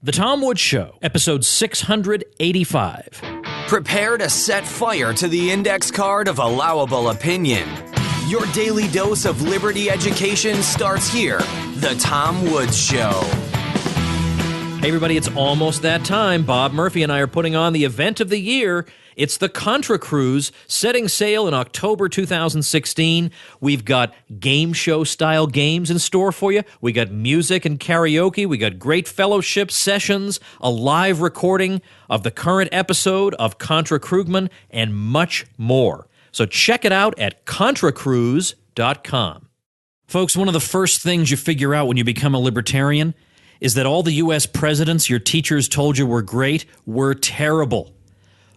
The Tom Woods Show, episode 685. Prepare to set fire to the index card of allowable opinion. Your daily dose of liberty education starts here. The Tom Woods Show. Hey everybody, it's almost that time. Bob Murphy and I are putting on the event of the year. It's the Contra Cruise, setting sail in October 2016. We've got game show style games in store for you. We got music and karaoke. We got great fellowship sessions, a live recording of the current episode of Contra Krugman, and much more. So check it out at contracruise.com. Folks, one of the first things you figure out when you become a libertarian is that all the U.S. presidents your teachers told you were great were terrible.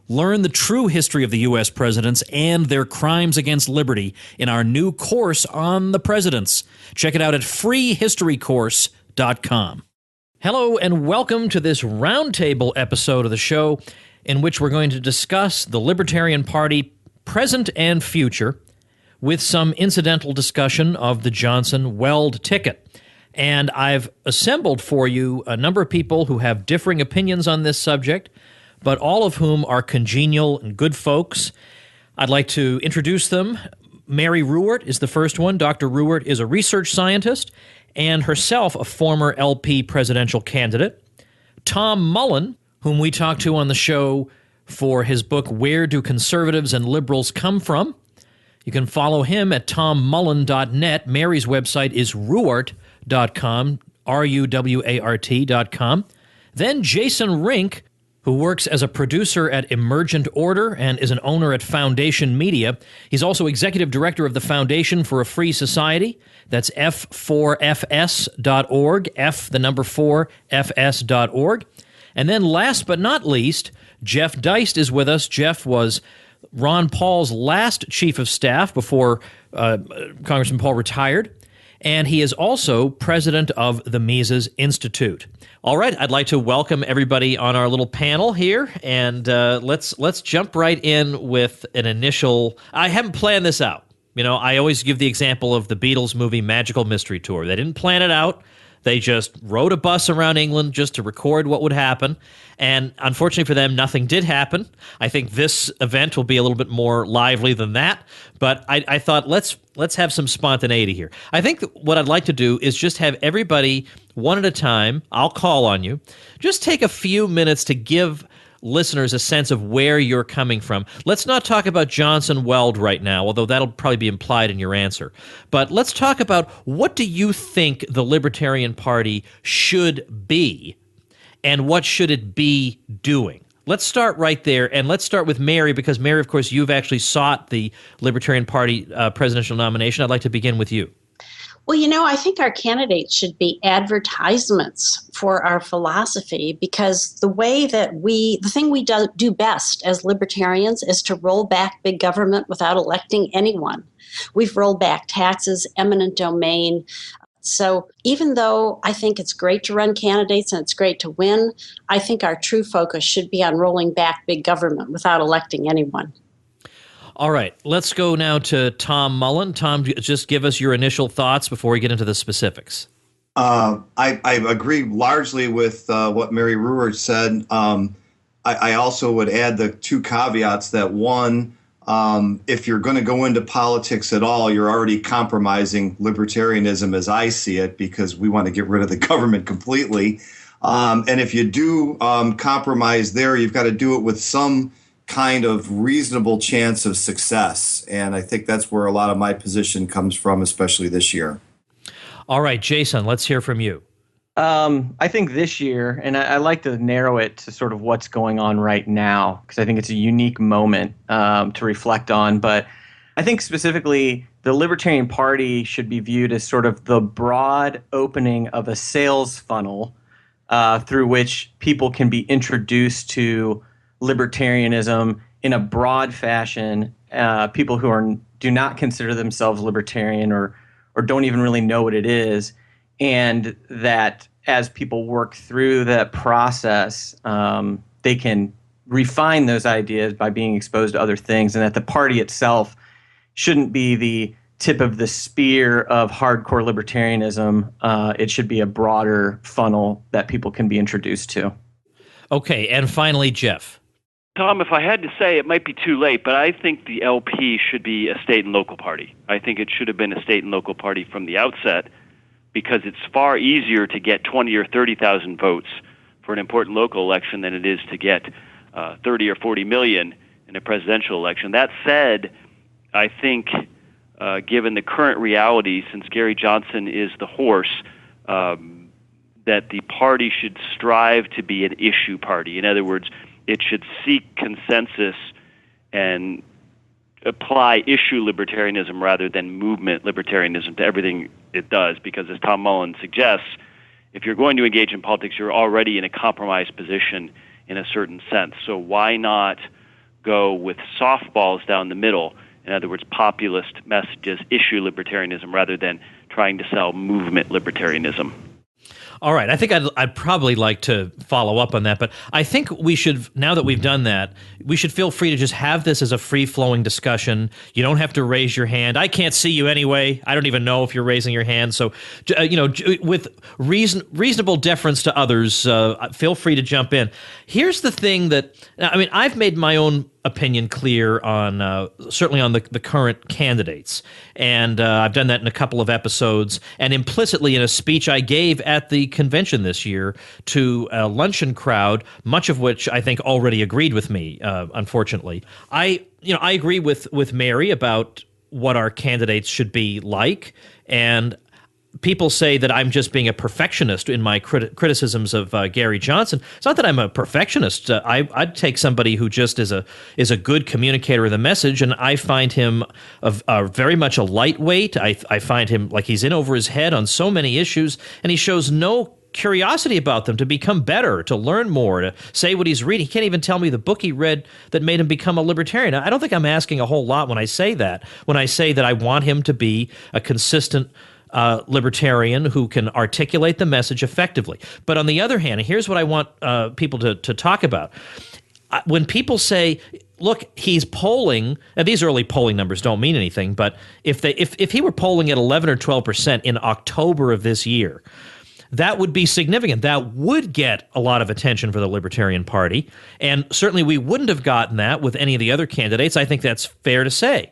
Learn the true history of the U.S. presidents and their crimes against liberty in our new course on the presidents. Check it out at freehistorycourse.com. Hello and welcome to this Roundtable episode of the show in which we're going to discuss the Libertarian Party present and future with some incidental discussion of the Johnson-Weld ticket. And I've assembled for you a number of people who have differing opinions on this subject, but all of whom are congenial and good folks. I'd like to introduce them. Mary Ruwart is the first one. Dr. Ruwart is a research scientist and herself a former LP presidential candidate. Tom Mullen, whom we talked to on the show for his book, Where Do Conservatives and Liberals Come From? You can follow him at tommullen.net. Mary's website is ruwart.com, ruwart.com. Then Jason Rink, who works as a producer at Emergent Order and is an owner at Foundation Media. He's also executive director of the Foundation for a Free Society. That's f4fs.org, f4fs.org. And then last but not least, Jeff Deist is with us. Jeff was Ron Paul's last chief of staff before Congressman Paul retired. And he is also president of the Mises Institute. All right, I'd like to welcome everybody on our little panel here, and let's jump right in with an initial. I haven't planned this out. You know, I always give the example of the Beatles movie Magical Mystery Tour. They didn't plan it out. They just rode a bus around England just to record what would happen. And unfortunately for them, nothing did happen. I think this event will be a little bit more lively than that. But I thought, let's have some spontaneity here. I think what I'd like to do is just have everybody, one at a time, I'll call on you, just take a few minutes to give listeners a sense of where you're coming from. Let's not talk about Johnson-Weld right now, although that'll probably be implied in your answer. But let's talk about, what do you think the Libertarian Party should be, and what should it be doing? Let's start right there, and let's start with Mary, because Mary, of course, you've actually sought the Libertarian Party presidential nomination. I'd like to begin with you. Well, you know, I think our candidates should be advertisements for our philosophy, because the thing we do best as libertarians is to roll back big government without electing anyone. We've rolled back taxes, eminent domain. So even though I think it's great to run candidates and it's great to win, I think our true focus should be on rolling back big government without electing anyone. All right, let's go now to Tom Mullen. Tom, just give us your initial thoughts before we get into the specifics. I agree largely with what Mary Ruwart said. I also would add the two caveats that, one, if you're going to go into politics at all, you're already compromising libertarianism as I see it, because we want to get rid of the government completely. And if you do compromise there, you've got to do it with some kind of reasonable chance of success. And I think that's where a lot of my position comes from, especially this year. All right, Jason, let's hear from you. I think this year, and I like to narrow it to sort of what's going on right now, because I think it's a unique moment to reflect on. But I think specifically the Libertarian Party should be viewed as sort of the broad opening of a sales funnel through which people can be introduced to libertarianism in a broad fashion. People who do not consider themselves libertarian or don't even really know what it is, and that as people work through that process, they can refine those ideas by being exposed to other things, and that the party itself shouldn't be the tip of the spear of hardcore libertarianism. It should be a broader funnel that people can be introduced to. Okay, and finally, Jeff. Tom, if I had to say, it might be too late, but I think the LP should be a state and local party. I think it should have been a state and local party from the outset, because it's far easier to get 20 or 30,000 votes for an important local election than it is to get 30 or 40 million in a presidential election. That said, I think given the current reality, since Gary Johnson is the horse, that the party should strive to be an issue party. In other words, it should seek consensus and apply issue libertarianism rather than movement libertarianism to everything it does, because as Tom Mullen suggests, if you're going to engage in politics, you're already in a compromised position in a certain sense. So why not go with softballs down the middle? In other words, populist messages, issue libertarianism, rather than trying to sell movement libertarianism. All right, I think I'd probably like to follow up on that, but I think we should, now that we've done that, we should feel free to just have this as a free-flowing discussion. You don't have to raise your hand. I can't see you anyway. I don't even know if you're raising your hand. So, with reasonable deference to others, feel free to jump in. Here's the thing that, I mean, I've made my own opinion clear on certainly on the current candidates, and I've done that in a couple of episodes, and implicitly in a speech I gave at the convention this year to a luncheon crowd, much of which I think already agreed with me. Unfortunately, I agree with Mary about what our candidates should be like, and people say that I'm just being a perfectionist in my criticisms of Gary Johnson. It's not that I'm a perfectionist. I'd take somebody who just is a good communicator of the message, and I find him very much a lightweight. I find him like he's in over his head on so many issues, and he shows no curiosity about them, to become better, to learn more, to say what he's reading. He can't even tell me the book he read that made him become a libertarian. I don't think I'm asking a whole lot when I say that. When I say that I want him to be a consistent libertarian who can articulate the message effectively. But on the other hand, and here's what I want people to talk about. When people say, look, he's polling, and these early polling numbers don't mean anything, but if he were polling at 11 or 12% in October of this year, that would be significant. That would get a lot of attention for the Libertarian Party, and certainly we wouldn't have gotten that with any of the other candidates. I think that's fair to say.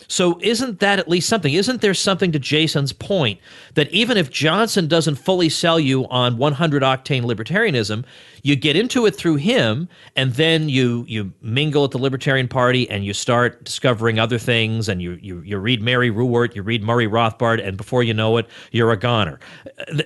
So isn't that at least something? Isn't there something to Jason's point that even if Johnson doesn't fully sell you on 100-octane libertarianism, you get into it through him, and then you mingle at the Libertarian Party, and you start discovering other things, and you read Mary Ruwart, you read Murray Rothbard, and before you know it, you're a goner.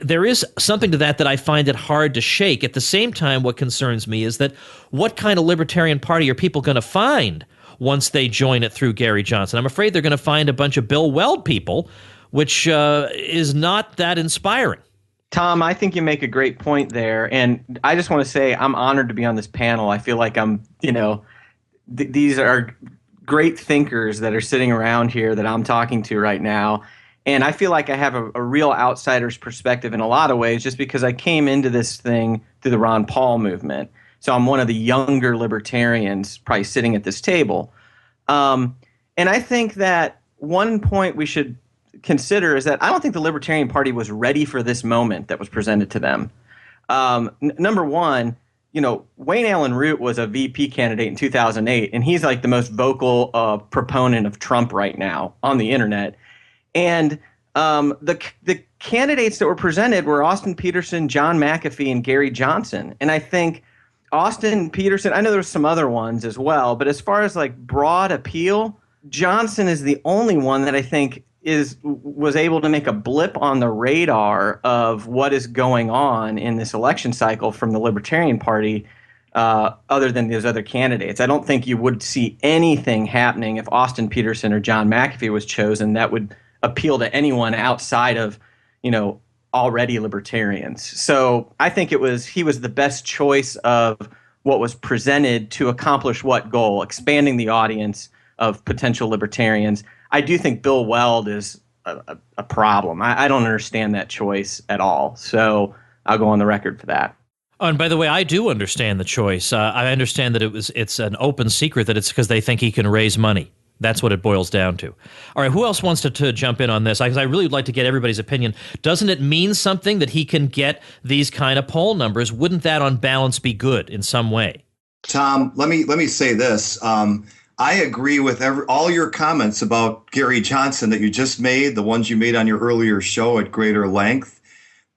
There is something to that I find it hard to shake. At the same time, what concerns me is that what kind of Libertarian Party are people going to find once they join it through Gary Johnson? I'm afraid they're going to find a bunch of Bill Weld people, which is not that inspiring. Tom, I think you make a great point there. And I just want to say I'm honored to be on this panel. I feel like I'm, these are great thinkers that are sitting around here that I'm talking to right now. And I feel like I have a real outsider's perspective in a lot of ways, just because I came into this thing through the Ron Paul movement. So I'm one of the younger libertarians probably sitting at this table. And I think that one point we should consider is that I don't think the Libertarian Party was ready for this moment that was presented to them. Number one, Wayne Allen Root was a VP candidate in 2008, and he's like the most vocal proponent of Trump right now on the internet. And the candidates that were presented were Austin Petersen, John McAfee, and Gary Johnson. And I think Austin Petersen, I know there's some other ones as well, but as far as like broad appeal, Johnson is the only one that I think was able to make a blip on the radar of what is going on in this election cycle from the Libertarian Party, other than those other candidates. I don't think you would see anything happening if Austin Petersen or John McAfee was chosen that would appeal to anyone outside of, already libertarians. So I think he was the best choice of what was presented to accomplish what goal? Expanding the audience of potential libertarians. I do think Bill Weld is a problem. I don't understand that choice at all. So I'll go on the record for that. Oh, and by the way, I do understand the choice. I understand that it's an open secret that it's because they think he can raise money. That's what it boils down to. All right, who else wants to jump in on this? Because I really would like to get everybody's opinion. Doesn't it mean something that he can get these kind of poll numbers? Wouldn't that, on balance, be good in some way? Tom, let me say this. I agree with all your comments about Gary Johnson that you just made, the ones you made on your earlier show at greater length.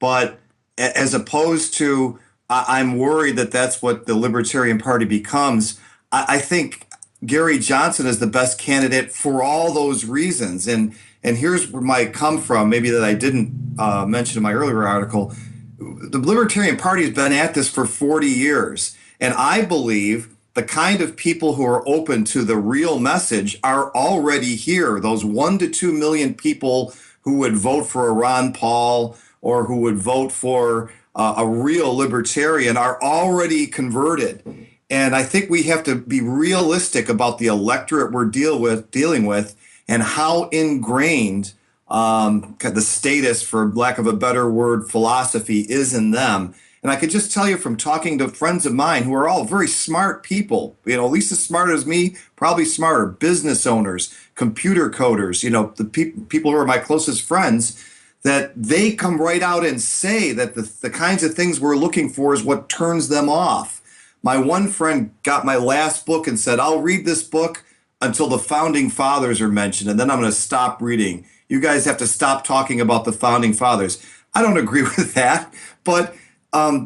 But as opposed to, I'm worried that that's what the Libertarian Party becomes. I think Gary Johnson is the best candidate for all those reasons. And here's where my come from, maybe that I didn't mention in my earlier article. The Libertarian Party has been at this for 40 years. And I believe the kind of people who are open to the real message are already here. Those 1 to 2 million people who would vote for a Ron Paul or who would vote for a real libertarian are already converted. And I think we have to be realistic about the electorate we're dealing with and how ingrained the status, for lack of a better word, philosophy is in them. And I could just tell you from talking to friends of mine who are all very smart people, at least as smart as me, probably smarter, business owners, computer coders, the people who are my closest friends, that they come right out and say that the kinds of things we're looking for is what turns them off. My one friend got my last book and said, I'll read this book until the founding fathers are mentioned, and then I'm going to stop reading. You guys have to stop talking about the founding fathers. I don't agree with that, but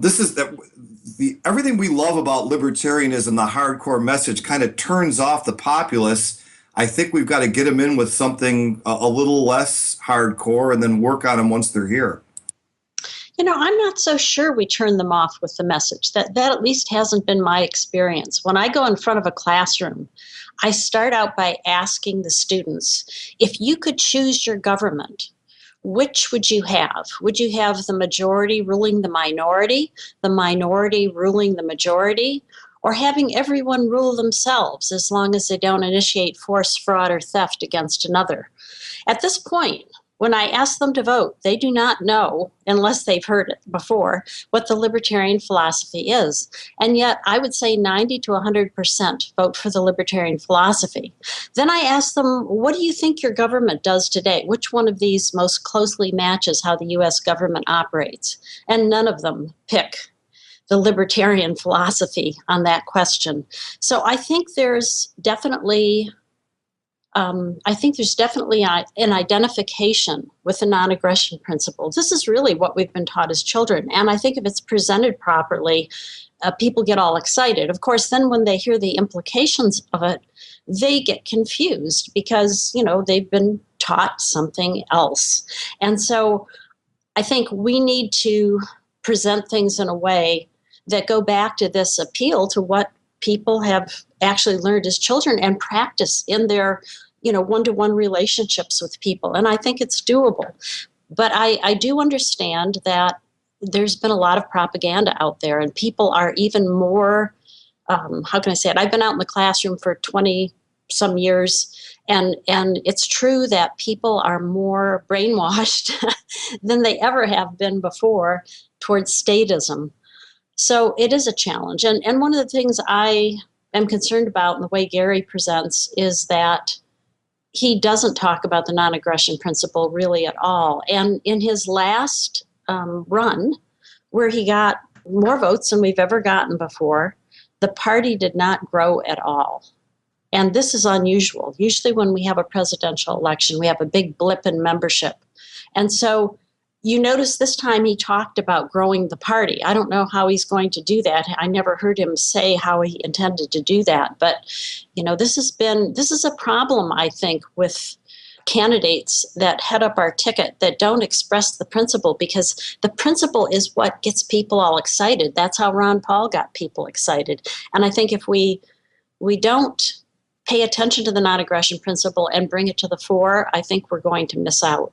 this is everything we love about libertarianism, the hardcore message, kind of turns off the populace. I think we've got to get them in with something a little less hardcore and then work on them once they're here. I'm not so sure we turn them off with the message. That at least hasn't been my experience. When I go in front of a classroom, I start out by asking the students, if you could choose your government, which would you have? Would you have the majority ruling the minority ruling the majority, or having everyone rule themselves as long as they don't initiate force, fraud, or theft against another? At this point, when I ask them to vote, they do not know, unless they've heard it before, what the libertarian philosophy is. And yet, I would say 90 to 100% vote for the libertarian philosophy. Then I ask them, what do you think your government does today? Which one of these most closely matches how the U.S. government operates? And none of them pick the libertarian philosophy on that question. So I think there's definitely an identification with the non-aggression principle. This is really what we've been taught as children. And I think if it's presented properly, people get all excited. Of course, then when they hear the implications of it, they get confused because, they've been taught something else. And so I think we need to present things in a way that go back to this appeal to what people have actually learned as children and practice in their one-to-one relationships with people. And I think it's doable. But I do understand that there's been a lot of propaganda out there, and people are even more, how can I say it? I've been out in the classroom for 20-some years, and it's true that people are more brainwashed than they ever have been before towards statism. So it is a challenge. And one of the things I am concerned about in the way Gary presents is that he doesn't talk about the non-aggression principle really at all. And in his last run, where he got more votes than we've ever gotten before, the party did not grow at all. And this is unusual. Usually when we have a presidential election, we have a big blip in membership. And so you notice this time he talked about growing the party. I don't know how he's going to do that. I never heard him say how he intended to do that. But, this is a problem, I think, with candidates that head up our ticket that don't express the principle, because the principle is what gets people all excited. That's how Ron Paul got people excited. And I think if we don't pay attention to the non-aggression principle and bring it to the fore, I think we're going to miss out.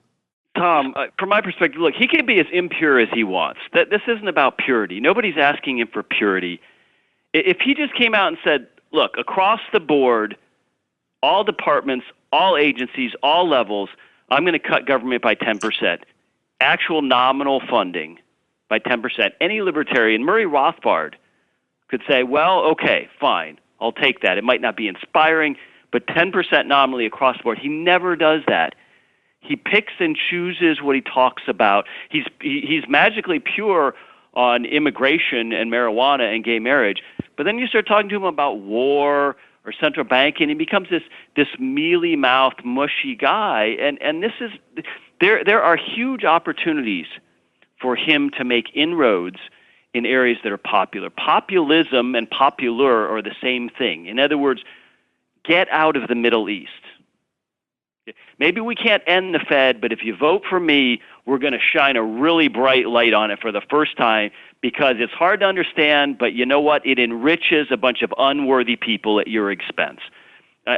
Tom, from my perspective, look, he can be as impure as he wants. This isn't about purity. Nobody's asking him for purity. If he just came out and said, look, across the board, all departments, all agencies, all levels, I'm going to cut government by 10%. Actual nominal funding by 10%. Any libertarian, Murray Rothbard, could say, well, okay, fine, I'll take that. It might not be inspiring, but 10% nominally across the board. He never does that. He picks and chooses what he talks about. He's magically pure on immigration and marijuana and gay marriage, but then you start talking to him about war or central banking, and he becomes this mealy-mouthed, mushy guy. And this is there are huge opportunities for him to make inroads in areas that are popular. Populism and popular are the same thing. In other words, get out of the Middle East. Maybe we can't end the Fed, but if you vote for me, we're going to shine a really bright light on it for the first time, because it's hard to understand, but you know what? It enriches a bunch of unworthy people at your expense.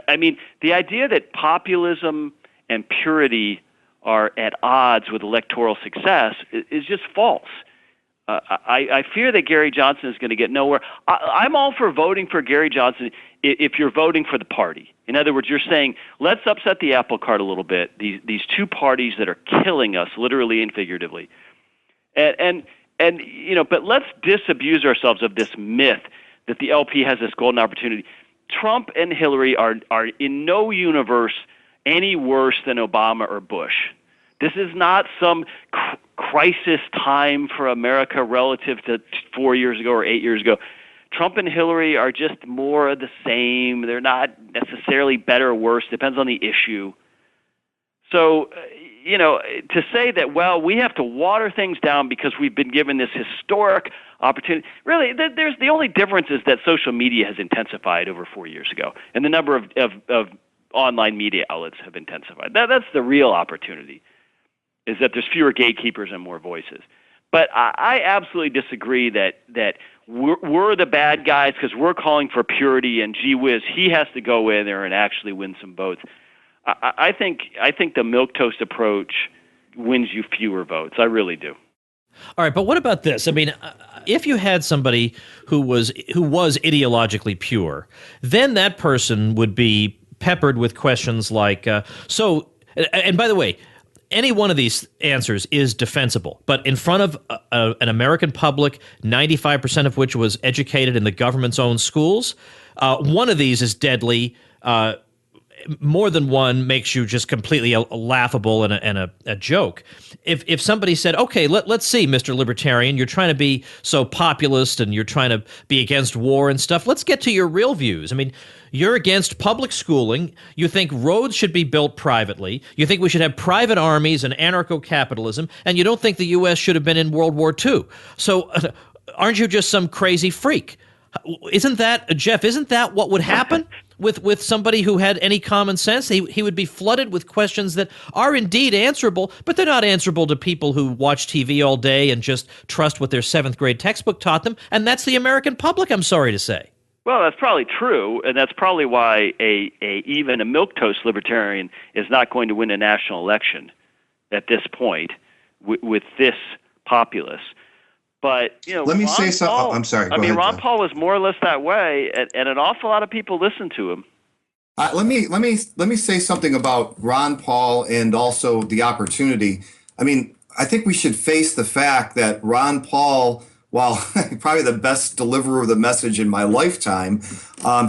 I mean, the idea that populism and purity are at odds with electoral success is just false. I fear that Gary Johnson is going to get nowhere. I'm all for voting for Gary Johnson if you're voting for the party. In other words, you're saying, let's upset the apple cart a little bit, these two parties that are killing us, literally and figuratively. And you know, but let's disabuse ourselves of this myth that the LP has this golden opportunity. Trump and Hillary are in no universe any worse than Obama or Bush. This is not some crisis time for America relative to 4 years ago or 8 years ago. Trump and Hillary are just more of the same. They're not necessarily better or worse. Depends on the issue. So, you know, to say that, well, we have to water things down because we've been given this historic opportunity. Really, there's the only difference is that social media has intensified over 4 years ago, and the number of online media outlets have intensified. That's the real opportunity, is that there's fewer gatekeepers and more voices. But I absolutely disagree that we're the bad guys because we're calling for purity, and gee whiz, he has to go in there and actually win some votes. I think the milquetoast approach wins you fewer votes. I really do. All right, but what about this? I mean, if you had somebody who was ideologically pure, then that person would be peppered with questions like, so, and by the way, any one of these answers is defensible, but in front of an American public, 95% of which was educated in the government's own schools, one of these is deadly. More than one makes you just completely laughable and a joke. If somebody said, okay, let's see, Mr. Libertarian, you're trying to be so populist and you're trying to be against war and stuff. Let's get to your real views. I mean, you're against public schooling. You think roads should be built privately. You think we should have private armies and anarcho-capitalism. And you don't think the U.S. should have been in World War II. So aren't you just some crazy freak? Isn't that, Jeff, isn't that what would happen with somebody who had any common sense? He would be flooded with questions that are indeed answerable, but they're not answerable to people who watch TV all day and just trust what their 7th grade textbook taught them. And that's the American public, I'm sorry to say. Well, that's probably true, and that's probably why even a milquetoast libertarian is not going to win a national election at this point with this populace. But, you know, let me Ron say something. Paul, I'm sorry. I mean, ahead, Ron Jeff. Paul was more or less that way, and an awful lot of people listened to him. Let me say something about Ron Paul and also the opportunity. I mean, I think we should face the fact that Ron Paul, while probably the best deliverer of the message in my lifetime,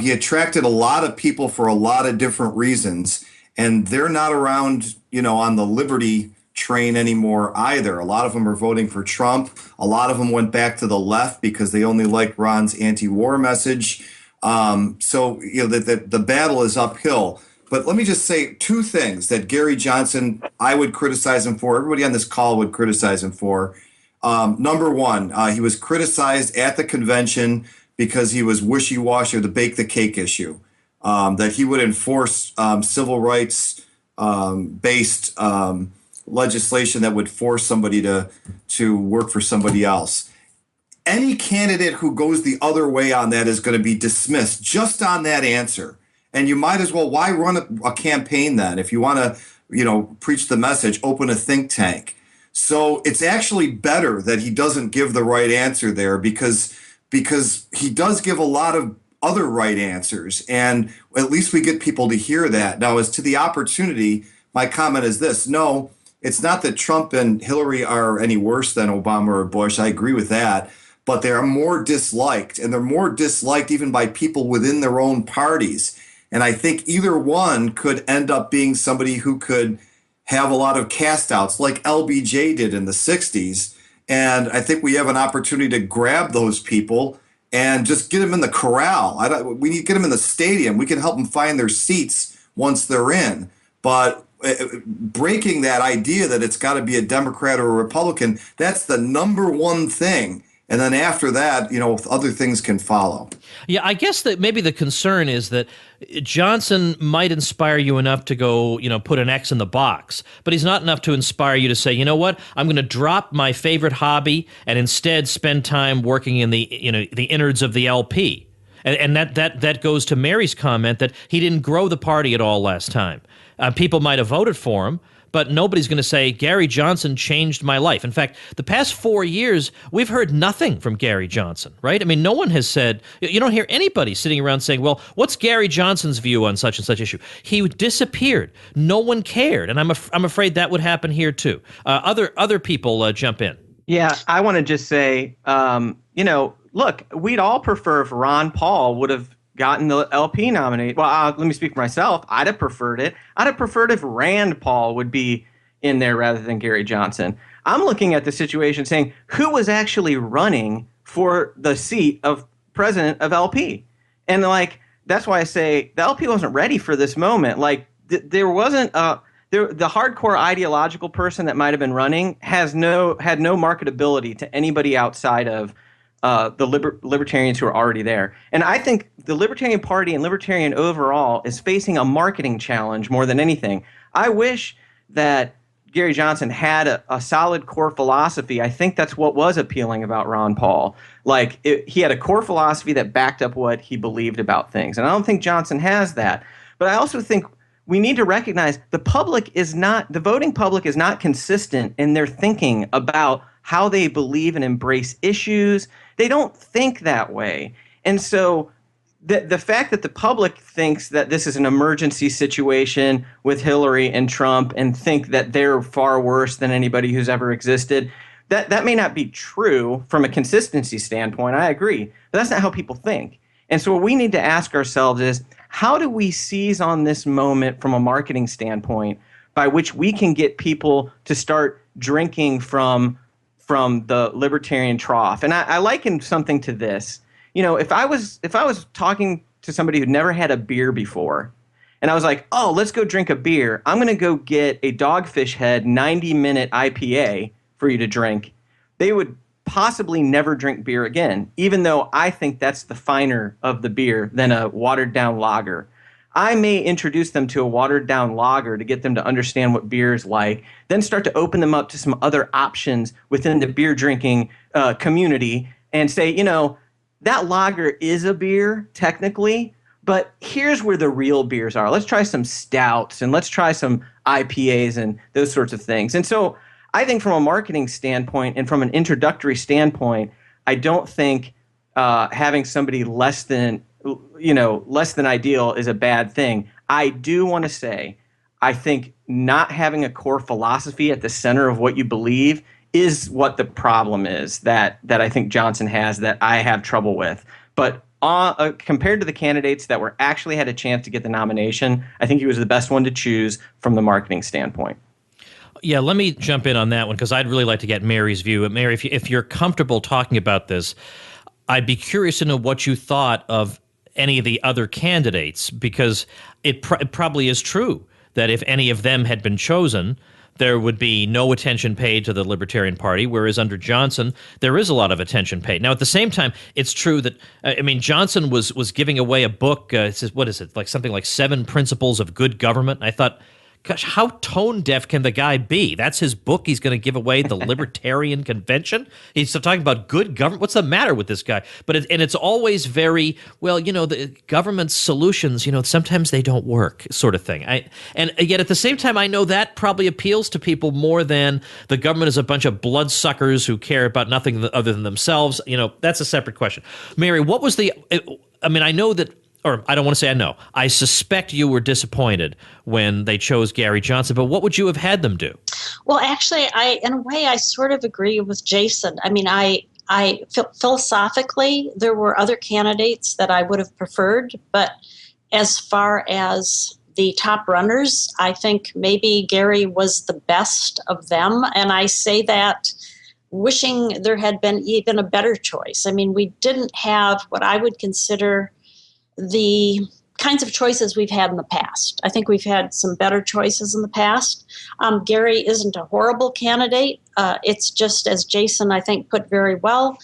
he attracted a lot of people for a lot of different reasons, and they're not around, you know, on the liberty train anymore either. A lot of them are voting for Trump. A lot of them went back to the left because they only like Ron's anti-war message. So, you know, the battle is uphill. But let me just say two things that Gary Johnson, I would criticize him for. Everybody on this call would criticize him for. Number one, he was criticized at the convention because he was wishy-washy of the bake the cake issue, that he would enforce civil rights based legislation that would force somebody to work for somebody else. Any candidate who goes the other way on that is going to be dismissed just on that answer. And you might as well, why run a campaign then? If you want to, you know, preach the message, open a think tank. So it's actually better that he doesn't give the right answer there because he does give a lot of other right answers. And at least we get people to hear that. Now, as to the opportunity, my comment is this. No, it's not that Trump and Hillary are any worse than Obama or Bush. I agree with that. But they are more disliked, and they're more disliked even by people within their own parties. And I think either one could end up being somebody who could have a lot of cast outs like LBJ did in the 60s. And I think we have an opportunity to grab those people and just get them in the corral. We need to get them in the stadium. We can help them find their seats once they're in. But breaking that idea that it's got to be a Democrat or a Republican, that's the number one thing. And then after that, other things can follow. Yeah, I guess that maybe the concern is that Johnson might inspire you enough to go, put an X in the box, but he's not enough to inspire you to say, you know what, I'm going to drop my favorite hobby and instead spend time working in the innards of the LP. And that goes to Mary's comment that he didn't grow the party at all last time. People might have voted for him, but nobody's going to say, Gary Johnson changed my life. In fact, the past 4 years, we've heard nothing from Gary Johnson, right? I mean, no one has said, you don't hear anybody sitting around saying, well, what's Gary Johnson's view on such and such issue? He disappeared. No one cared. And I'm afraid that would happen here too. Other people jump in. Yeah, I want to just say, look, we'd all prefer if Ron Paul would have gotten the LP nominee. Well, let me speak for myself. I'd have preferred it. I'd have preferred if Rand Paul would be in there rather than Gary Johnson. I'm looking at the situation saying, who was actually running for the seat of president of LP? And that's why I say the LP wasn't ready for this moment. There wasn't the hardcore ideological person that might have been running had no marketability to anybody outside of the libertarians who are already there. And I think the Libertarian Party and Libertarian overall is facing a marketing challenge more than anything. I wish that Gary Johnson had a solid core philosophy. I think that's what was appealing about Ron Paul. He had a core philosophy that backed up what he believed about things. And I don't think Johnson has that. But I also think we need to recognize the voting public is not consistent in their thinking about how they believe and embrace issues. They don't think that way. And so the fact that the public thinks that this is an emergency situation with Hillary and Trump and think that they're far worse than anybody who's ever existed, that may not be true from a consistency standpoint. I agree. But that's not how people think. And so what we need to ask ourselves is, how do we seize on this moment from a marketing standpoint by which we can get people to start drinking from the libertarian trough? And I liken something to this. If I was talking to somebody who'd never had a beer before, and I was like, oh, let's go drink a beer. I'm going to go get a Dogfish Head 90-minute IPA for you to drink. They would possibly never drink beer again, even though I think that's the finer of the beer than a watered-down lager. I may introduce them to a watered-down lager to get them to understand what beer is like, then start to open them up to some other options within the beer drinking community and say, that lager is a beer, technically, but here's where the real beers are. Let's try some stouts and let's try some IPAs and those sorts of things. And so I think from a marketing standpoint and from an introductory standpoint, I don't think having somebody less than ideal is a bad thing. I do want to say, I think not having a core philosophy at the center of what you believe is what the problem is that I think Johnson has that I have trouble with. But compared to the candidates that actually had a chance to get the nomination, I think he was the best one to choose from the marketing standpoint. Yeah, let me jump in on that one because I'd really like to get Mary's view. Mary, if you're comfortable talking about this, I'd be curious to know what you thought of any of the other candidates, because it probably is true that if any of them had been chosen, there would be no attention paid to the Libertarian Party, whereas under Johnson, there is a lot of attention paid. Now, at the same time, it's true that, Johnson was giving away a book, it says, what is it, like something like 7 Principles of Good Government. And I thought, gosh, how tone deaf can the guy be? That's his book. He's going to give away the Libertarian Convention. He's still talking about good government. What's the matter with this guy? But it's always very, the government solutions, sometimes they don't work, sort of thing. And yet at the same time, I know that probably appeals to people more than the government is a bunch of bloodsuckers who care about nothing other than themselves. That's a separate question. Mary, what was I know that, or I don't want to say I know, I suspect you were disappointed when they chose Gary Johnson, but what would you have had them do? Well, actually, in a way, I sort of agree with Jason. I philosophically, there were other candidates that I would have preferred, but as far as the top runners, I think maybe Gary was the best of them. And I say that wishing there had been even a better choice. I mean, we didn't have what I would consider the kinds of choices we've had in the past. I think we've had some better choices in the past. Gary isn't a horrible candidate. It's just, as Jason, I think, put very well,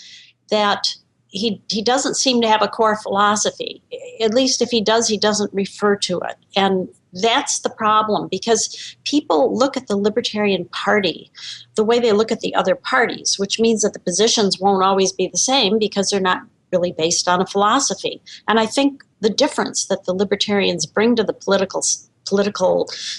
that he doesn't seem to have a core philosophy. At least if he does, he doesn't refer to it. And that's the problem, because people look at the Libertarian Party the way they look at the other parties, which means that the positions won't always be the same because they're not really based on a philosophy. And I think the difference that the Libertarians bring to the political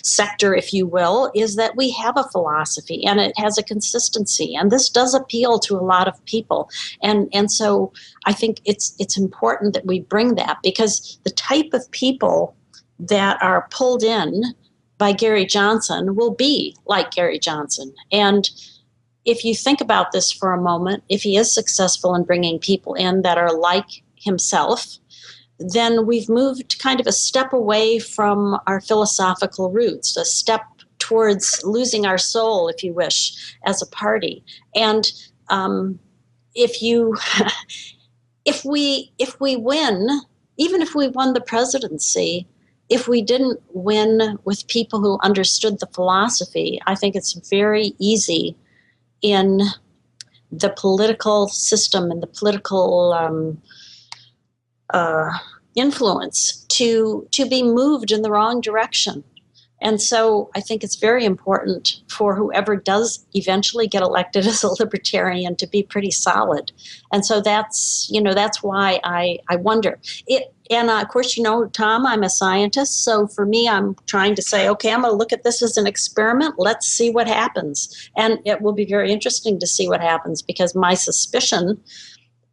sector, if you will, is that we have a philosophy and it has a consistency. And this does appeal to a lot of people. And so I think it's important that we bring that, because the type of people that are pulled in by Gary Johnson will be like Gary Johnson. And if you think about this for a moment, if he is successful in bringing people in that are like himself, then we've moved kind of a step away from our philosophical roots, a step towards losing our soul, if you wish, as a party. And if we win, even if we won the presidency, if we didn't win with people who understood the philosophy, I think it's very easy in the political system and the political influence to be moved in the wrong direction. And so I think it's very important for whoever does eventually get elected as a libertarian to be pretty solid. And so that's why I wonder. And of course, Tom, I'm a scientist. So for me, I'm trying to say, okay, I'm going to look at this as an experiment. Let's see what happens. And it will be very interesting to see what happens, because my suspicion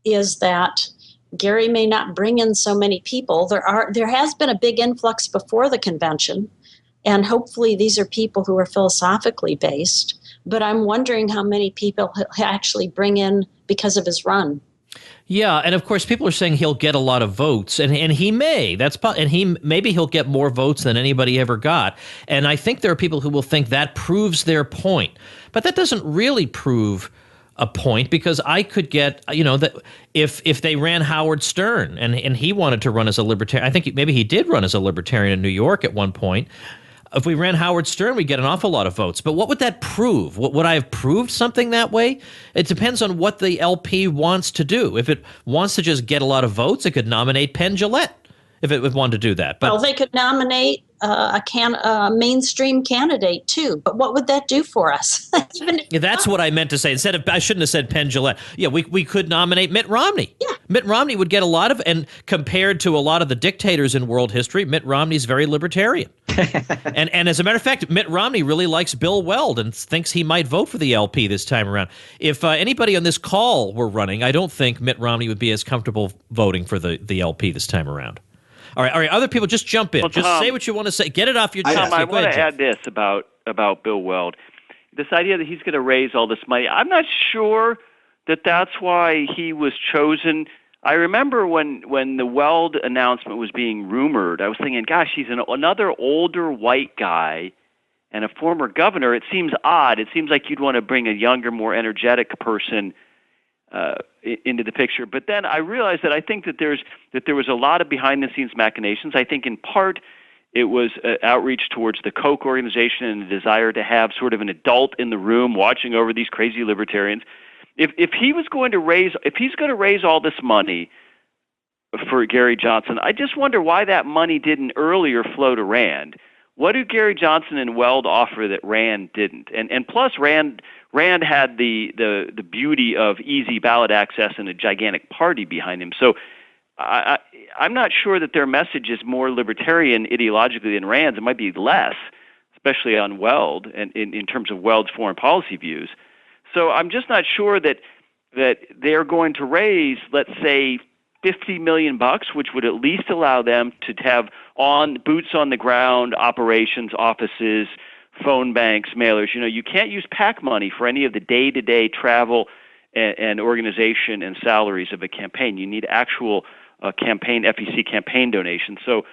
is that Gary may not bring in so many people. There has been a big influx before the convention, and hopefully these are people who are philosophically based. But I'm wondering how many people he'll actually bring in because of his run. Yeah, and of course, people are saying he'll get a lot of votes, and he may. Maybe he'll get more votes than anybody ever got. And I think there are people who will think that proves their point, but that doesn't really prove a point, because I could get, that if they ran Howard Stern and he wanted to run as a libertarian, I think maybe he did run as a libertarian in New York at one point. If we ran Howard Stern, we'd get an awful lot of votes. But what would that prove? Would I have proved something that way? It depends on what the LP wants to do. If it wants to just get a lot of votes, it could nominate Penn Jillette if it would want to do that. But, well, they could nominate a mainstream candidate too. But what would that do for us? That's what I meant to say. I shouldn't have said Penn Jillette. Yeah, we could nominate Mitt Romney. Yeah. Mitt Romney would get a lot of, and compared to a lot of the dictators in world history, Mitt Romney's very libertarian. and as a matter of fact, Mitt Romney really likes Bill Weld and thinks he might vote for the LP this time around. If anybody on this call were running, I don't think Mitt Romney would be as comfortable voting for the LP this time around. All right. Other people, just jump in. Well, just Tom, say what you want to say. Get it off your chest. Tom, I want to add this about Bill Weld. This idea that he's going to raise all this money, I'm not sure that that's why he was chosen. I remember when the Weld announcement was being rumored, I was thinking, gosh, he's another older white guy and a former governor. It seems odd. It seems like you'd want to bring a younger, more energetic person into the picture. But then I realized that I think that there was a lot of behind-the-scenes machinations. I think in part it was outreach towards the Koch organization and a desire to have sort of an adult in the room watching over these crazy libertarians. If he's going to raise all this money for Gary Johnson, I just wonder why that money didn't earlier flow to Rand. What do Gary Johnson and Weld offer that Rand didn't? And plus Rand had the beauty of easy ballot access and a gigantic party behind him. So I'm not sure that their message is more libertarian ideologically than Rand's. It might be less, especially on Weld and in terms of Weld's foreign policy views. So I'm just not sure that they're going to raise, let's say, $50 million, which would at least allow them to have boots on the ground operations, offices, phone banks, mailers. You can't use PAC money for any of the day-to-day travel and organization and salaries of a campaign. You need actual campaign, FEC campaign donations. So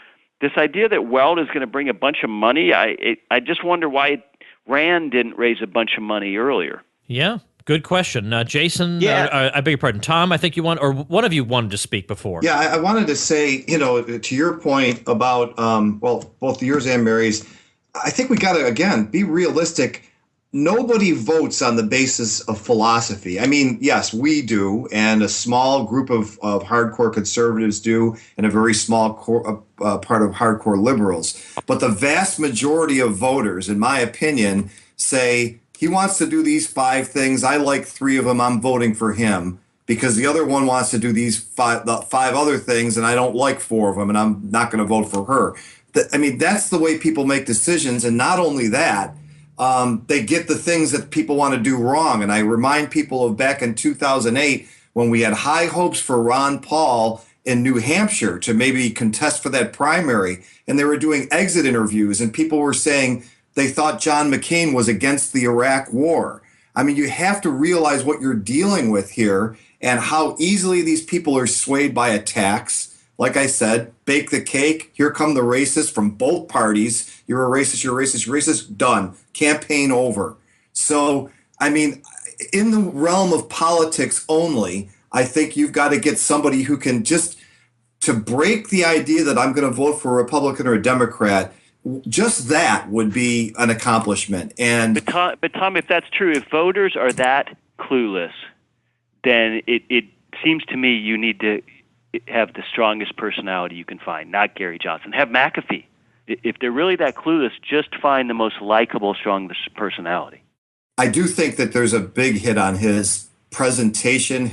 this idea that Weld is going to bring a bunch of money, I just wonder why Rand didn't raise a bunch of money earlier. Yeah, good question. Jason, Yeah. I beg your pardon. Tom, I think you or one of you wanted to speak before. Yeah, I wanted to say, to your point about, both yours and Mary's, I think we got to, again, be realistic. Nobody votes on the basis of philosophy. I mean, yes, we do, and a small group of hardcore conservatives do, and a very small part of hardcore liberals. But the vast majority of voters, in my opinion, say, he wants to do these 5 things. I like 3 of them. I'm voting for him. Because the other one wants to do these 5 other things, and I don't like 4 of them, and I'm not going to vote for her. I mean, that's the way people make decisions. And not only that, they get the things that people want to do wrong. And I remind people of back in 2008 when we had high hopes for Ron Paul in New Hampshire to maybe contest for that primary. And they were doing exit interviews, and people were saying they thought John McCain was against the Iraq war. I mean, you have to realize what you're dealing with here and how easily these people are swayed by attacks. Like I said, bake the cake. Here come the racists from both parties. You're a racist, you're a racist, you're racist. Done. Campaign over. So, I mean, in the realm of politics only, I think you've got to get somebody who can just, to break the idea that I'm going to vote for a Republican or a Democrat, just that would be an accomplishment. And But Tom, if that's true, if voters are that clueless, then it seems to me you need to have the strongest personality you can find, not Gary Johnson. Have McAfee. If they're really that clueless, just find the most likable, strongest personality. I do think that there's a big hit on his presentation,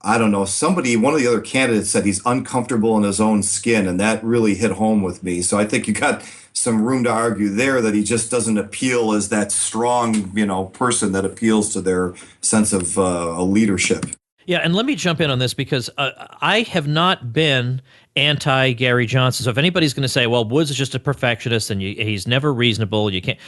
I don't know, one of the other candidates said he's uncomfortable in his own skin, and that really hit home with me. So I think you got some room to argue there that he just doesn't appeal as that strong, person that appeals to their sense of leadership. Yeah, and let me jump in on this because I have not been anti-Gary Johnson. So if anybody's going to say, well, Woods is just a perfectionist and he's never reasonable, you can't.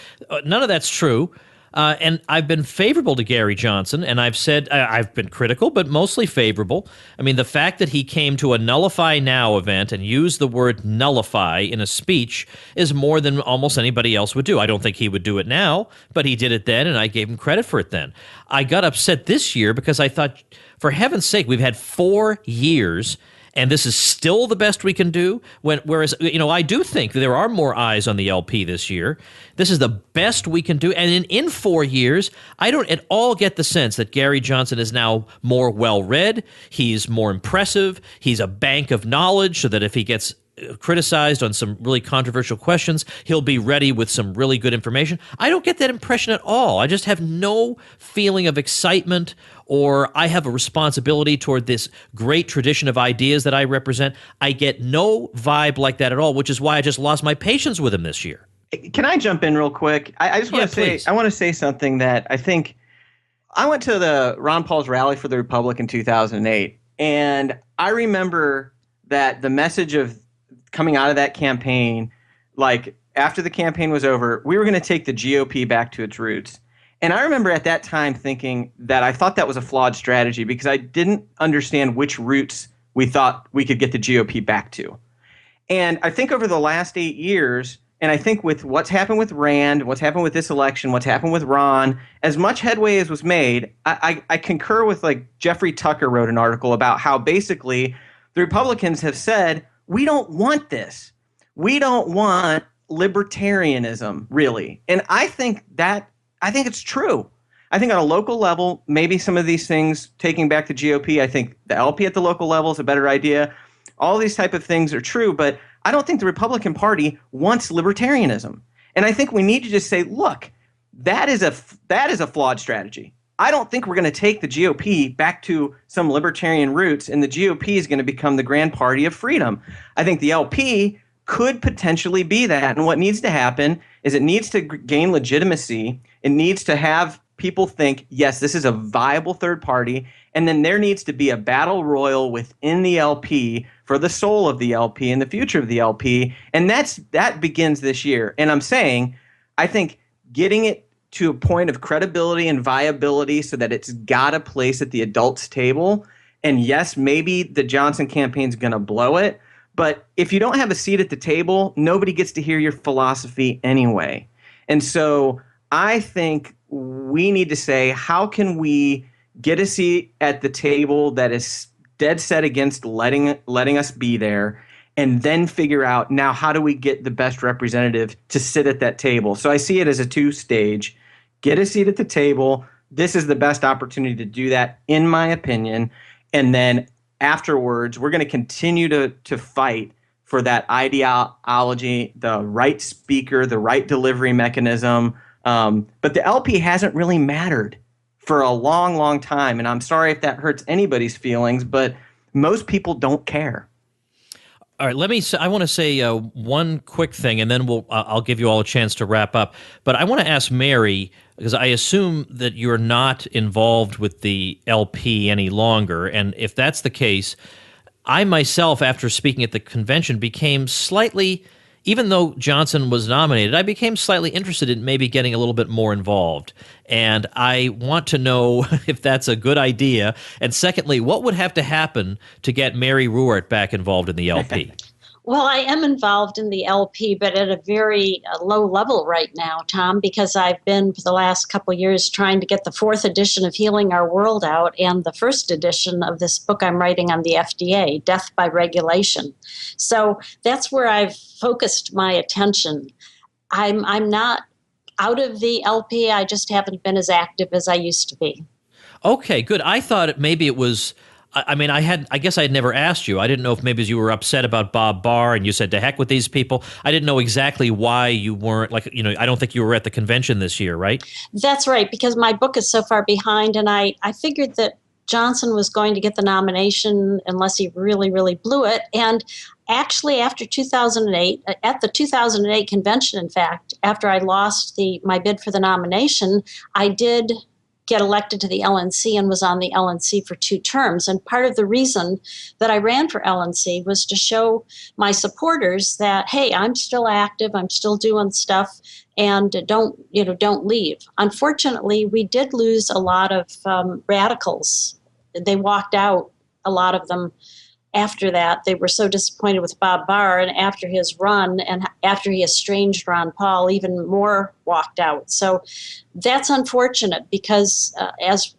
None of that's true. And I've been favorable to Gary Johnson, and I've said I've been critical, but mostly favorable. I mean, the fact that he came to a Nullify Now event and used the word nullify in a speech is more than almost anybody else would do. I don't think he would do it now, but he did it then, and I gave him credit for it then. I got upset this year because I thought, for heaven's sake, we've had 4 years and this is still the best we can do. Whereas, I do think that there are more eyes on the LP this year. This is the best we can do. And in 4 years, I don't at all get the sense that Gary Johnson is now more well-read. He's more impressive. He's a bank of knowledge so that if he gets criticized on some really controversial questions, he'll be ready with some really good information. I don't get that impression at all. I just have no feeling of excitement or I have a responsibility toward this great tradition of ideas that I represent. I get no vibe like that at all, which is why I just lost my patience with him this year. Can I jump in real quick? I just want to say, please. I want to say something that I think I went to the Ron Paul's rally for the Republic in 2008, and I remember that the message of coming out of that campaign, like after the campaign was over, we were going to take the GOP back to its roots. And I remember at that time thinking that I thought that was a flawed strategy because I didn't understand which roots we thought we could get the GOP back to. And I think over the last 8 years, and I think with what's happened with Rand, what's happened with this election, what's happened with Ron, as much headway as was made, I concur with, like, Jeffrey Tucker wrote an article about how basically the Republicans have said, we don't want this. We don't want libertarianism, really. And I think it's true. I think on a local level, maybe some of these things, taking back the GOP, I think the LP at the local level is a better idea. All these type of things are true, but I don't think the Republican Party wants libertarianism. And I think we need to just say, look, that is a flawed strategy. I don't think we're going to take the GOP back to some libertarian roots, and the GOP is going to become the grand party of freedom. I think the LP could potentially be that. And what needs to happen is it needs to gain legitimacy. It needs to have people think, yes, this is a viable third party. And then there needs to be a battle royal within the LP for the soul of the LP and the future of the LP. And that begins this year. And I'm saying, I think getting it to a point of credibility and viability so that it's got a place at the adults' table. And yes, maybe the Johnson campaign's going to blow it, But if you don't have a seat at the table, nobody gets to hear your philosophy anyway. And so I think we need to say, how can we get a seat at the table that is dead set against letting us be there, and then figure out, now, how do we get the best representative to sit at that table? So I see it as a two-stage. Get a seat at the table. This is the best opportunity to do that, in my opinion. And then afterwards, we're going to continue to fight for that ideology, the right speaker, the right delivery mechanism. But the LP hasn't really mattered for a long, long time. And I'm sorry if that hurts anybody's feelings, but most people don't care. All right, I want to say one quick thing, and then I'll give you all a chance to wrap up. But I want to ask Mary, because I assume that you're not involved with the LP any longer, and if that's the case, I myself, after speaking at the convention, became slightly, even though Johnson was nominated, I became slightly interested in maybe getting a little bit more involved. And I want to know if that's a good idea. And secondly, what would have to happen to get Mary Ruwart back involved in the LP? Well, I am involved in the LP, but at a very low level right now, Tom, because I've been for the last couple of years trying to get the 4th edition of Healing Our World out and the 1st edition of this book I'm writing on the FDA, Death by Regulation. So that's where I've focused my attention. I'm not out of the LP. I just haven't been as active as I used to be. Okay, good. I thought maybe it was... I guess I had never asked you. I didn't know if maybe you were upset about Bob Barr and you said, to heck with these people. I didn't know exactly why you weren't, I don't think you were at the convention this year, right? That's right, because my book is so far behind, and I figured that Johnson was going to get the nomination unless he really, really blew it. And actually, after 2008, at the 2008 convention, in fact, after I lost my bid for the nomination, I did get elected to the LNC and was on the LNC for 2 terms. And part of the reason that I ran for LNC was to show my supporters that, hey, I'm still active, I'm still doing stuff, and don't leave. Unfortunately, we did lose a lot of radicals. They walked out, a lot of them. After that, they were so disappointed with Bob Barr, and after his run and after he estranged Ron Paul, even more walked out. So that's unfortunate because as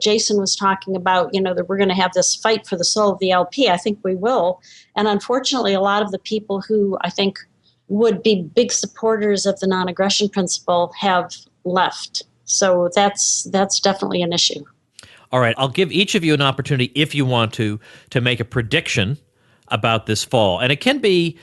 Jason was talking about, that we're going to have this fight for the soul of the LP. I think we will. And unfortunately, a lot of the people who I think would be big supporters of the non-aggression principle have left. So that's definitely an issue. All right, I'll give each of you an opportunity, if you want to make a prediction about this fall. And it can be,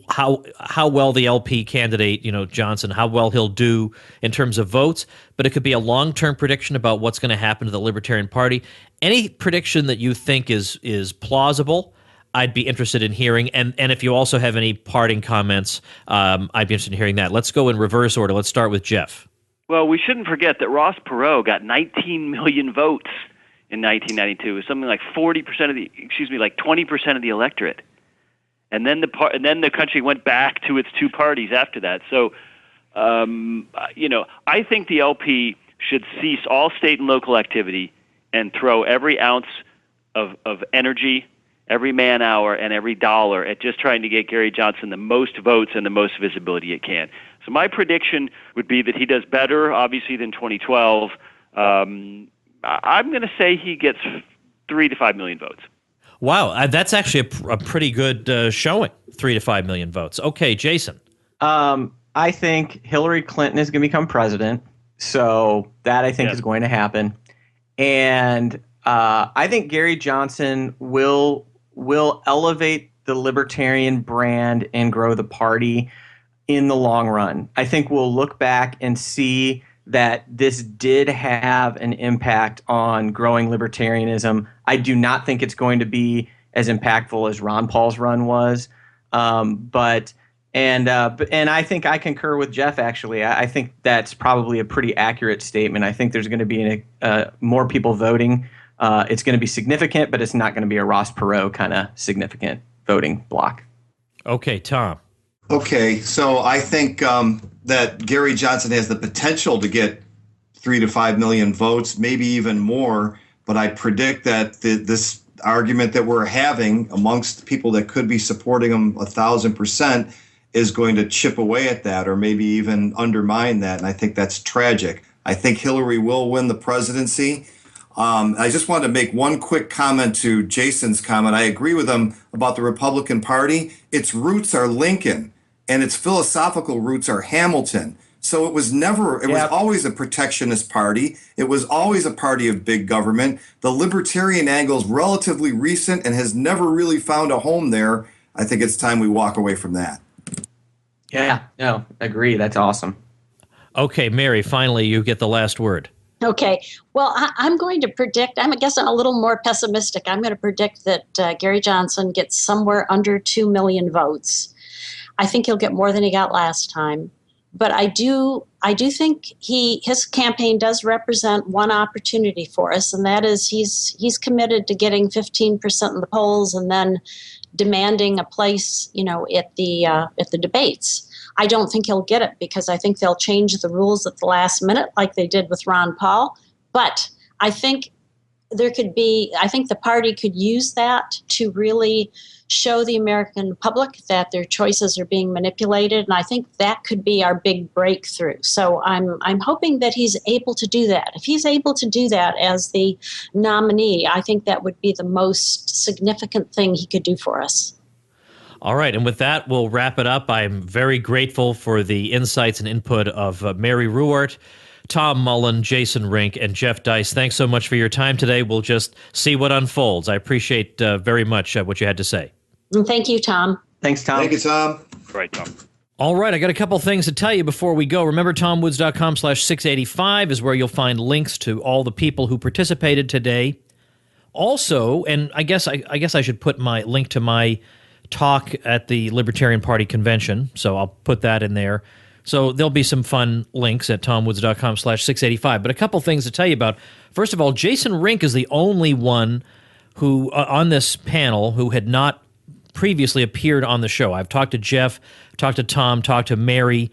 how well the LP candidate, Johnson, how well he'll do in terms of votes, but it could be a long-term prediction about what's going to happen to the Libertarian Party. Any prediction that you think is plausible, I'd be interested in hearing. And if you also have any parting comments, I'd be interested in hearing that. Let's go in reverse order. Let's start with Jeff. Well, we shouldn't forget that Ross Perot got 19 million votes in 1992. It was something like 20% of the electorate. And then the country went back to its 2 parties after that. So, I think the LP should cease all state and local activity and throw every ounce of energy, every man hour, and every dollar at just trying to get Gary Johnson the most votes and the most visibility it can. So my prediction would be that he does better, obviously, than 2012. I'm going to say he gets 3 to 5 million votes. Wow, that's actually a pretty good showing, 3 to 5 million votes. Okay, Jason. I think Hillary Clinton is going to become president. So that, I think, is going to happen. And I think Gary Johnson will elevate the Libertarian brand and grow the party in the long run. I think we'll look back and see that this did have an impact on growing libertarianism. I do not think it's going to be as impactful as Ron Paul's run was. But I think I concur with Jeff, actually. I think that's probably a pretty accurate statement. I think there's going to be more people voting. It's going to be significant, but it's not going to be a Ross Perot kind of significant voting block. Okay, Tom. Okay, so I think that Gary Johnson has the potential to get 3 to 5 million votes, maybe even more. But I predict that this argument that we're having amongst people that could be supporting him 1,000% is going to chip away at that or maybe even undermine that. And I think that's tragic. I think Hillary will win the presidency. I just wanted to make one quick comment to Jason's comment. I agree with him about the Republican Party. Its roots are Lincoln, and its philosophical roots are Hamilton. So it was always a protectionist party. It was always a party of big government. The libertarian angle is relatively recent and has never really found a home there. I think it's time we walk away from that. Yeah, no, agree. That's awesome. Okay, Mary, finally you get the last word. Okay. Well, I'm going to predict, I guess I'm a little more pessimistic. I'm going to predict that Gary Johnson gets somewhere under 2 million votes. I think he'll get more than he got last time. But I do think his campaign does represent one opportunity for us, and that is he's committed to getting 15% in the polls and then demanding a place, at the debates. I don't think he'll get it because I think they'll change the rules at the last minute like they did with Ron Paul. But I think the party could use that to really show the American public that their choices are being manipulated. And I think that could be our big breakthrough. So I'm hoping that he's able to do that. If he's able to do that as the nominee, I think that would be the most significant thing he could do for us. All right, and with that, we'll wrap it up. I'm very grateful for the insights and input of Mary Ruwart, Tom Mullen, Jason Rink, and Jeff Dice. Thanks so much for your time today. We'll just see what unfolds. I appreciate very much what you had to say. And thank you, Tom. Thanks, Tom. Thank you, Tom. Right, Tom. All right, I got a couple things to tell you before we go. Remember, tomwoods.com/685 is where you'll find links to all the people who participated today. Also, and I guess I should put my link to my talk at the Libertarian Party convention, so I'll put that in there. So there'll be some fun links at tomwoods.com/685. But a couple things to tell you about. First of all, Jason Rink is the only one who on this panel who had not previously appeared on the show. I've talked to Jeff, talked to Tom, talked to Mary,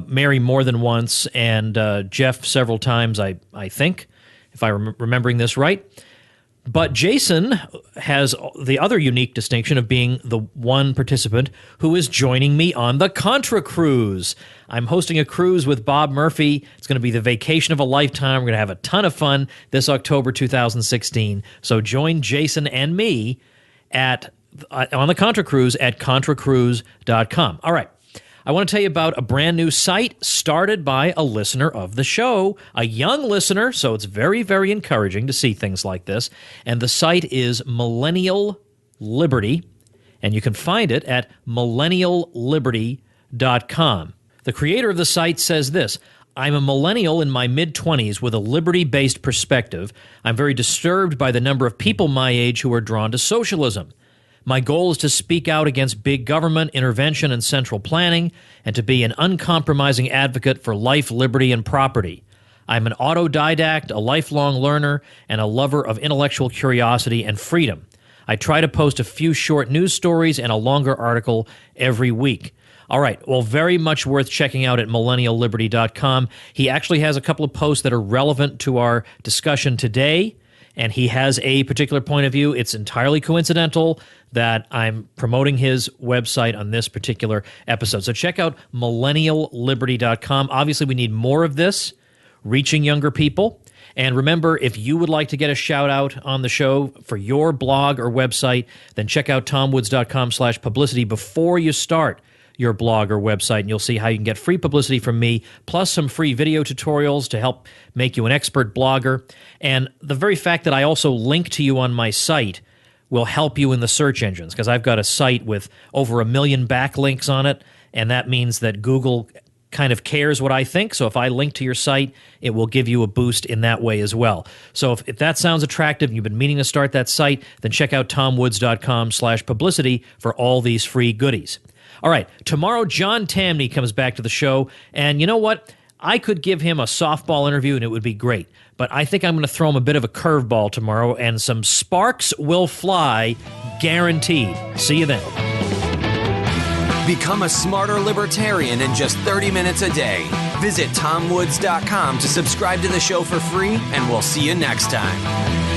Mary more than once, and Jeff several times, I think, if I'm remembering this right. But Jason has the other unique distinction of being the one participant who is joining me on the Contra Cruise. I'm hosting a cruise with Bob Murphy. It's going to be the vacation of a lifetime. We're going to have a ton of fun this October 2016. So join Jason and me on the Contra Cruise at contracruise.com. All right. I want to tell you about a brand new site started by a listener of the show, a young listener, so it's very, very encouraging to see things like this. And the site is Millennial Liberty, and you can find it at millennialliberty.com. The creator of the site says this: I'm a millennial in my mid-20s with a liberty-based perspective. I'm very disturbed by the number of people my age who are drawn to socialism. My goal is to speak out against big government intervention and central planning, and to be an uncompromising advocate for life, liberty, and property. I'm an autodidact, a lifelong learner, and a lover of intellectual curiosity and freedom. I try to post a few short news stories and a longer article every week. All right, well, very much worth checking out at millennialliberty.com. He actually has a couple of posts that are relevant to our discussion today, and he has a particular point of view. It's entirely coincidental that I'm promoting his website on this particular episode. So check out millennialliberty.com. Obviously, we need more of this, reaching younger people. And remember, if you would like to get a shout out on the show for your blog or website, then check out tomwoods.com/publicity before you start your blog or website, and you'll see how you can get free publicity from me, plus some free video tutorials to help make you an expert blogger. And the very fact that I also link to you on my site will help you in the search engines, because I've got a site with over 1 million backlinks on it, and that means that Google kind of cares what I think. So if I link to your site, it will give you a boost in that way as well. So if that sounds attractive and you've been meaning to start that site, then check out tomwoods.com/publicity for all these free goodies. All right, tomorrow John Tamney comes back to the show, and you know what? I could give him a softball interview and it would be great, but I think I'm going to throw him a bit of a curveball tomorrow, and some sparks will fly, guaranteed. See you then. Become a smarter libertarian in just 30 minutes a day. Visit tomwoods.com to subscribe to the show for free, and we'll see you next time.